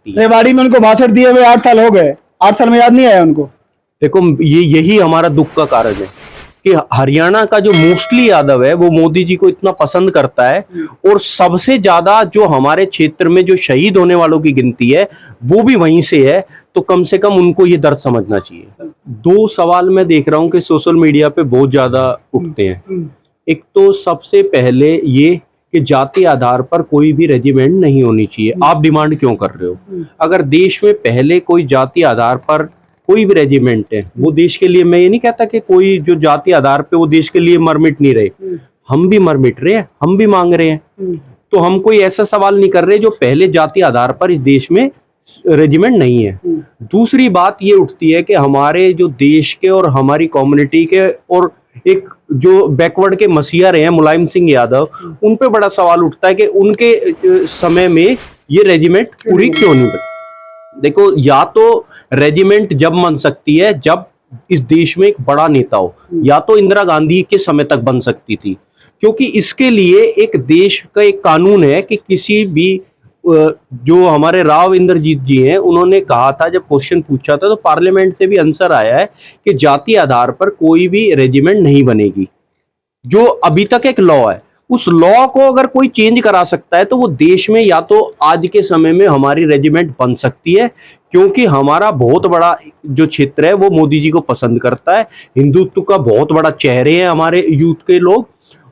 सकती है। रेवाड़ी में उनको भाषण दिए हुए 8 साल हो गए, 8 साल में याद नहीं आया उनको। देखो यही हमारा दुख का कारण है कि हरियाणा का जो मोस्टली यादव है वो मोदी जी को इतना पसंद करता है, और सबसे ज्यादा जो हमारे क्षेत्र में जो शहीद होने वालों की गिनती है वो भी वहीं से है। तो कम से कम उनको ये दर्द समझना चाहिए। 2 सवाल मैं देख रहा हूं कि सोशल मीडिया पे बहुत ज्यादा उठते हैं। एक तो सबसे पहले ये कि जाति आधार पर कोई भी रेजिमेंट नहीं होनी चाहिए। आप डिमांड क्यों कर रहे हो? अगर देश में पहले कोई जाति आधार पर कोई भी रेजिमेंट है, वो देश के लिए, मैं ये नहीं कहता कि कोई जो जाति आधार पे वो देश के लिए मर मिट नहीं रहे, हम भी मर मिट रहे हैं, हम भी मांग रहे हैं। तो हम कोई ऐसा सवाल नहीं कर रहे जो पहले जाति आधार पर इस देश में रेजिमेंट नहीं है। दूसरी बात ये उठती है कि हमारे जो देश के और हमारी कम्युनिटी के और एक जो बैकवर्ड के मसीहा रहे हैं मुलायम सिंह यादव, उन पे बड़ा सवाल उठता है कि उनके समय में ये रेजिमेंट पूरी क्यों नहीं बनी। देखो, या तो रेजिमेंट जब बन सकती है जब इस देश में एक बड़ा नेता हो, या तो इंदिरा गांधी के समय तक बन सकती थी, क्योंकि इसके लिए एक देश का एक कानून है कि किसी भी जो हमारे राव इंद्रजीत जी हैं, उन्होंने कहा था, जब क्वेश्चन पूछा था तो पार्लियामेंट से भी आंसर आया है कि जाति आधार पर कोई भी रेजिमेंट नहीं बनेगी, जो अभी तक एक लॉ है। उस लॉ को अगर कोई चेंज करा सकता है तो वो देश में या तो आज के समय में हमारी रेजिमेंट बन सकती है, क्योंकि हमारा बहुत बड़ा जो क्षेत्र है वो मोदी जी को पसंद करता है, हिंदुत्व का बहुत बड़ा चेहरे हैं हमारे यूथ के लोग।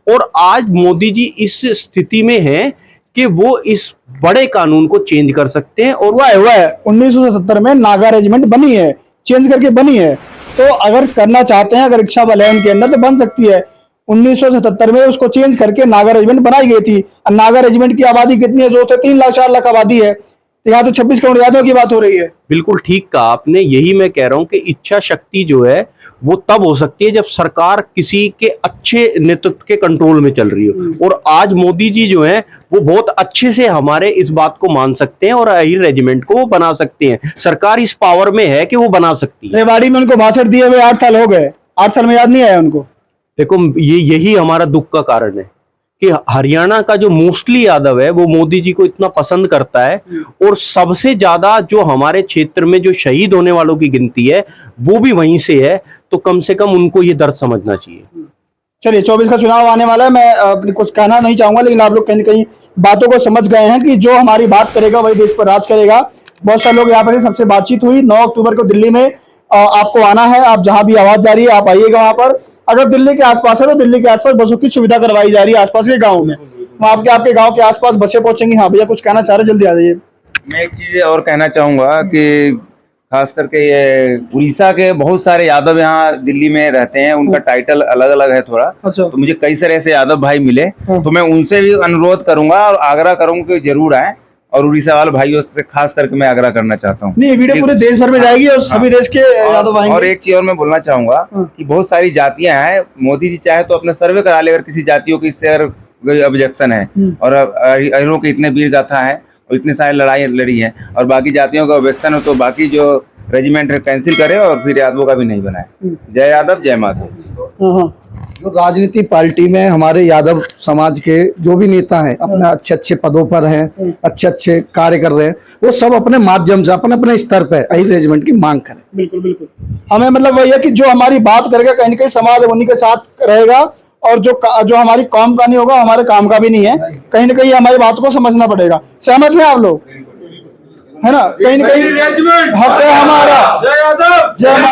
और आज मोदी जी इस स्थिति में हैं कि वो इस बड़े कानून को चेंज कर सकते हैं। और हुआ है 1977 में नागा रेजिमेंट बनी है, चेंज करके बनी है। तो अगर करना चाहते हैं, अगर इच्छा बल है उनके अंदर, तो बन सकती है। 1977 में उसको चेंज करके नागा रेजिमेंट बनाई गई थी। और नागा रेजिमेंट की आबादी कितनी है? जो 3 लाख 4 लाख आबादी है। यहाँ तो 26 करोड़ यादव की बात हो रही है। बिल्कुल ठीक कहा आपने। यही मैं कह रहा हूं कि इच्छा शक्ति जो है वो तब हो सकती है जब सरकार किसी के अच्छे नेतृत्व के कंट्रोल में चल रही हो। और आज मोदी जी जो है वो बहुत अच्छे से हमारे इस बात को मान सकते हैं और अहिर रेजिमेंट को वो बना सकते हैं। सरकार इस पावर में है कि वो बना सकती है। रेवाड़ी में उनको भाषण दिए हुए 8 साल हो गए, 8 साल में याद नहीं आया उनको। देखो, यही हमारा दुख का कारण है कि हरियाणा का जो मोस्टली यादव है वो मोदी जी को इतना पसंद करता है, और सबसे ज्यादा जो हमारे क्षेत्र में जो शहीद होने वालों की गिनती है वो भी वहीं से है। तो कम से कम उनको ये दर्द समझना चाहिए। चलिए, 24 का चुनाव आने वाला है। मैं कुछ कहना नहीं चाहूंगा, लेकिन आप लोग कहीं न कहीं बातों को समझ गए हैं कि जो हमारी बात करेगा वही देश पर राज करेगा। बहुत सारे लोग यहाँ पर, सबसे बातचीत हुई। 9 अक्टूबर को दिल्ली में आपको आना है। आप जहां भी आवाज जा रही है आप आइएगा वहां पर। अगर दिल्ली के आसपास है तो दिल्ली के आसपास बसों की सुविधा करवाई जा रही है आसपास के गाँव में। आपके गाँव के आसपास बसें पहुंचेंगी। हाँ भैया, कुछ कहना चाह रहे, जल्दी आ जाइए। मैं एक चीज और कहना चाहूंगा कि खास करके ये उड़ीसा के बहुत सारे यादव यहाँ दिल्ली में रहते हैं, उनका टाइटल अलग अलग है थोड़ा। अच्छा। तो मुझे कई सारे ऐसे यादव भाई मिले, तो मैं उनसे भी अनुरोध करूंगा और आग्रह करूंगा कि जरूर आए। और उड़ीसा वाले भाइयों से खास करके मैं आग्रह करना चाहता हूँ। नहीं, ये वीडियो पूरे देश भर में जाएगी और सभी देश के यादव आएंगे। और एक चीज और मैं बोलना चाहूंगा कि बहुत सारी जातियां हैं, मोदी जी चाहे तो अपना सर्वे करा ले, अगर किसी जातियों की इससे अगर कोई ऑब्जेक्शन है। और अहिरों के इतने वीर गाथा है और इतने सारे लड़ाई लड़ी है, और बाकी जातियों का ऑब्जेक्शन हो तो बाकी जो रेजिमेंट कैंसिल करे और फिर यादवों का भी नहीं बनाए। जय यादव, जय माधव। जो राजनीति पार्टी में हमारे यादव समाज के जो भी नेता हैं, अपने अच्छे अच्छे पदों पर हैं, अच्छे अच्छे कार्य कर रहे हैं, वो सब अपने माध्यम से अपने अपने स्तर पे अहिर रेजिमेंट की मांग करें। बिल्कुल बिल्कुल। हमें मतलब वही है कि जो हमारी बात करेगा कहीं न कहीं समाज उन्हीं के साथ रहेगा, और जो हमारी काम का नहीं होगा हमारे काम का भी नहीं है। कहीं न कहीं हमारी बात को समझना पड़ेगा। सहमत हैं आप लोग? है ना? कहीं न कहीं हक है हमारा। जय यादव, जय